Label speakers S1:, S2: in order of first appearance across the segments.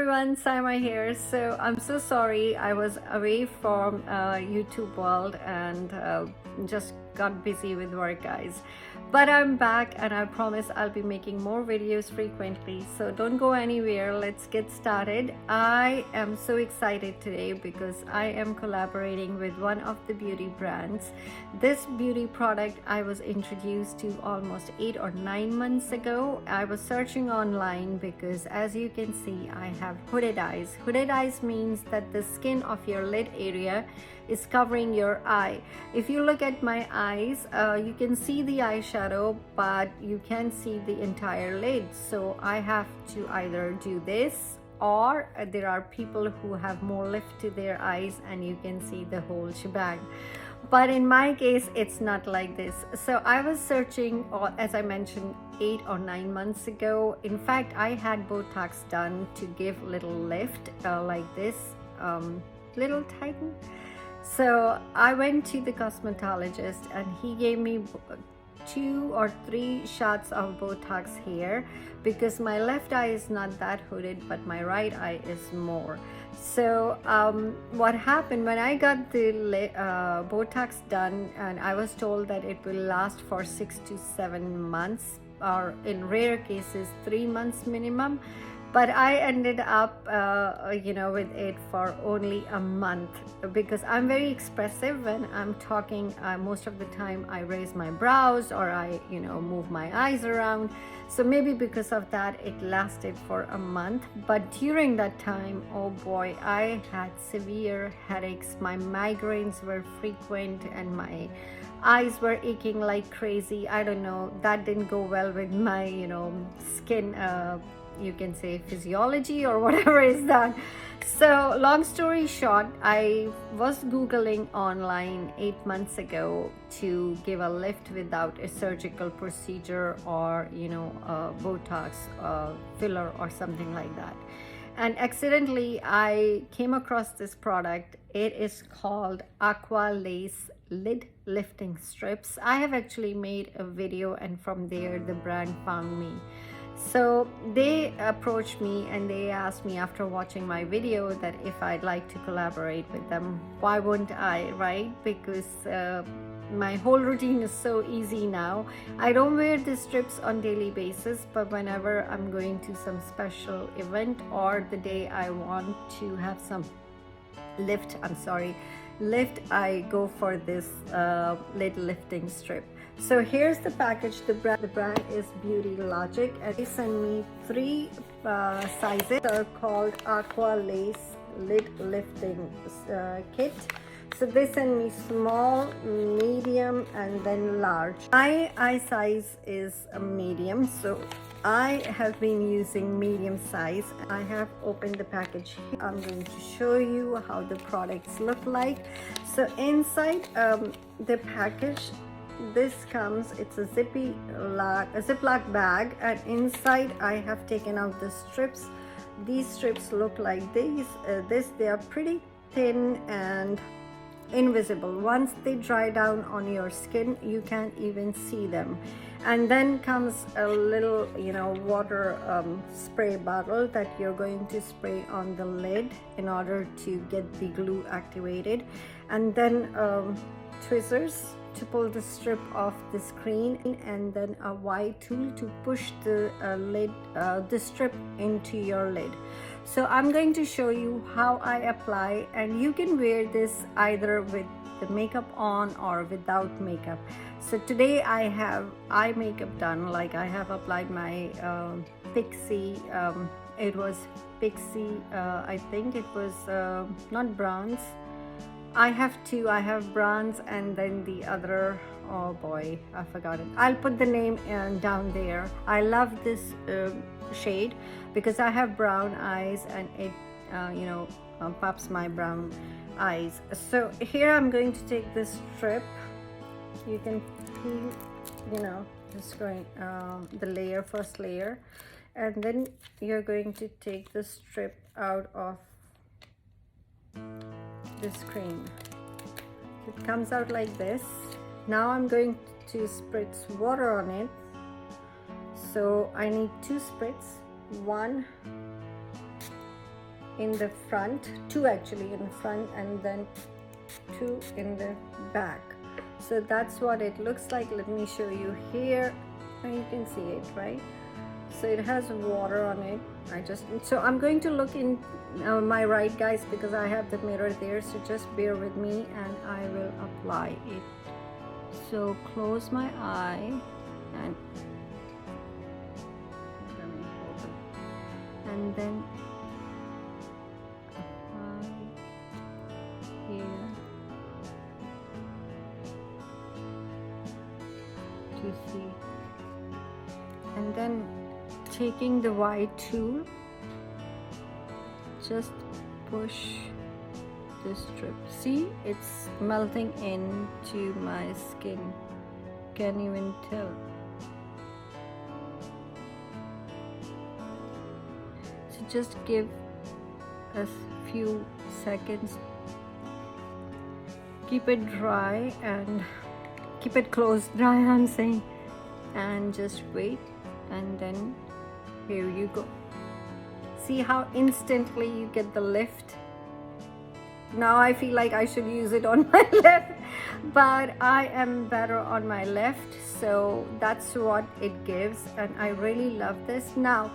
S1: everyone, Saima here. So I'm so sorry I was away from YouTube world and just got busy with work, guys. But I'm back and I promise I'll be making more videos frequently. So don't go anywhere. Let's get started. I am so excited today because I am collaborating with one of the beauty brands. This beauty product I was introduced to almost 8 or 9 months ago. I was searching online because, as you can see, I have hooded eyes. Hooded eyes means that the skin of your lid area is covering your eye. If you look at my eyes, you can see the eyeshadow, but you can't see the entire lid. So I have to either do this, or there are people who have more lift to their eyes and you can see the whole shebang. But in my case, it's not like this. So I was searching, or as I mentioned, 8 or 9 months ago. In fact, I had Botox done to give little lift like this, little tighten. So I went to the cosmetologist and he gave me 2 or 3 shots of Botox here because my left eye is not that hooded, but my right eye is more. So what happened when I got the Botox done, and I was told that it will last for 6 to 7 months, or in rare cases 3 months minimum. But I ended up with it for only a month because I'm very expressive when I'm talking. Most of the time I raise my brows or I move my eyes around, so maybe because of that it lasted for a month. But during that time, oh boy, I had severe headaches. My migraines were frequent and my eyes were aching like crazy. I don't know, that didn't go well with my skin, you can say physiology or whatever is that. So long story short, I was googling online 8 months ago to give a lift without a surgical procedure or Botox filler or something like that, and accidentally I came across this product. It is called Aqua Lace Lid Lifting Strips. I have actually made a video and from there the brand found me. So they approached me and they asked me after watching my video that if I'd like to collaborate with them. Why wouldn't I, right? Because my whole routine is so easy now. I don't wear the strips on daily basis, but whenever I'm going to some special event or the day I want to have some lift, I go for this lid lifting strip. So here's the package. The brand is Beauty Logic, and they sent me 3 sizes. Are called Aqua Lace Lid Lifting Kit. So they send me small, medium, and then large. My eye size is a medium, so I have been using medium size. I have opened the package here. I'm going to show you how the products look like. So inside the package, this comes, it's a Ziploc bag, and inside I have taken out the strips. These strips look like these. They are pretty thin and invisible. Once they dry down on your skin, you can't even see them. And then comes a little water spray bottle that you're going to spray on the lid in order to get the glue activated, and then tweezers to pull the strip off the screen, and then a wide tool to push the the strip into your lid. So I'm going to show you how I apply, and you can wear this either with the makeup on or without makeup. So today I have eye makeup done. Like, I have applied my Pixie, it was Pixie, I think it was not bronze. I have 2. I have bronze and then the other, oh boy, I forgot it. I'll put the name down there. I love this shade because I have brown eyes and it pops my brown eyes. So here I'm going to take this strip. You can peel, just going the first layer, and then you're going to take the strip out of the screen. It comes out like this. Now I'm going to spritz water on it. So I need 2 spritz, 1 in the front, 2 actually in the front, and then 2 in the back. So that's what it looks like. Let me show you here, and you can see it, right? So it has water on it. So I'm going to look in my right, guys, because I have the mirror there, so just bear with me and I will apply it. So close my eye and then apply here to see, and then taking the white tool, just push this strip. See, it's melting into my skin. Can't even tell. So just give a few seconds. Keep it dry and keep it close dry, I'm saying, and just wait, and then here you go. See how instantly you get the lift? Now I feel like I should use it on my left, but I am better on my left, so that's what it gives, and I really love this. Now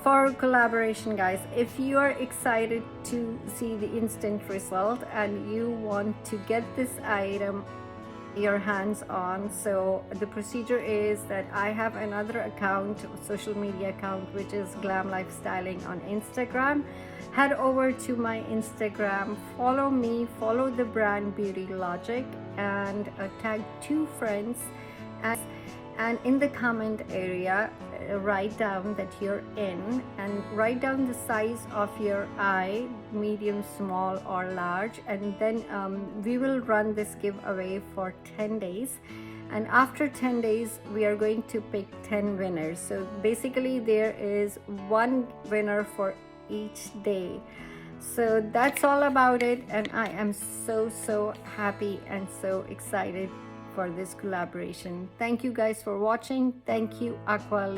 S1: for collaboration, guys, if you are excited to see the instant result and you want to get this item your hands on, so the procedure is that I have another account, social media account, which is Glamlifestyling on Instagram. Head over to my Instagram, follow me, follow the brand Beauty Logic, and tag 2 friends, and in the comment area write down that you're in, and write down the size of your eye, medium, small or large, and then we will run this giveaway for 10 days, and after 10 days we are going to pick 10 winners. So basically there is 1 winner for each day. So that's all about it, and I am so happy and so excited for this collaboration. Thank you guys for watching. Thank you Aqua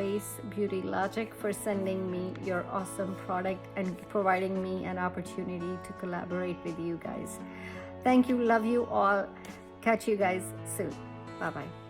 S1: Beauty Logic for sending me your awesome product and providing me an opportunity to collaborate with you guys. Thank you, love you all. Catch you guys soon. Bye bye.